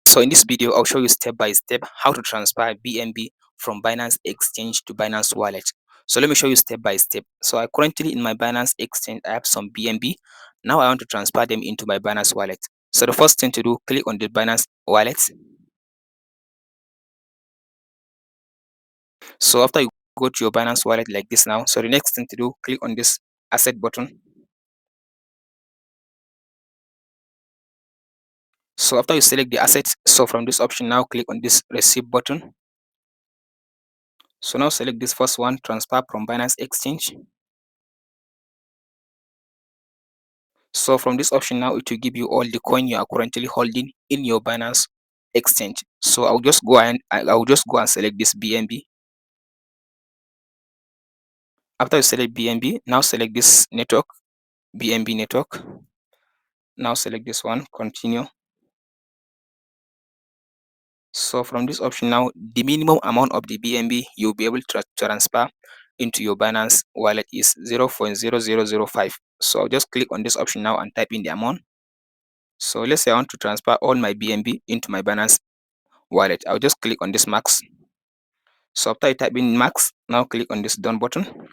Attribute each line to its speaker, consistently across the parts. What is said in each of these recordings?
Speaker 1: So in this video, I'll show you step by step how to transfer BNB from Binance Exchange to Binance Wallet. So let me show you step by step. So I currently in my Binance Exchange, I have some BNB. Now I want to transfer them into my Binance Wallet. So the first thing to do, click on the Binance Wallet. So after you go to your Binance Wallet like this now, so the next thing to do, click on this asset button. So after you select the assets, so from this option now click on this receive button. So now select this first one, transfer from Binance Exchange. So from this option now, it will give you all the coin you are currently holding in your Binance exchange. So I'll just go and select this BNB. After you select BNB, now select this network, BNB network. Now select this one, continue. So from this option now, the minimum amount of the BNB you'll be able to transfer into your Binance wallet is 0.0005. So I'll just click on this option now and type in the amount. So let's say I want to transfer all my BNB into my Binance wallet. I'll just click on this max. So after I type in max, now click on this done button.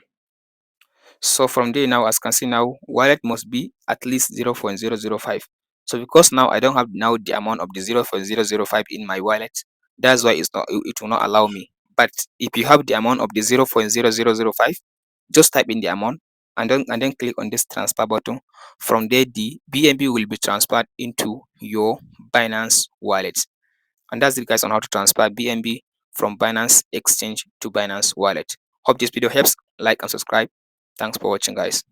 Speaker 1: So from there now, as you can see now, wallet must be at least 0.005. So because now I don't have now the amount of the 0.005 in my wallet, that's why it will not allow me. But if you have the amount of the 0.0005, just type in the amount and then click on this transfer button. From there, the BNB will be transferred into your Binance wallet. And that's it guys on how to transfer BNB from Binance Exchange to Binance Wallet. Hope this video helps. Like and subscribe. Thanks for watching guys.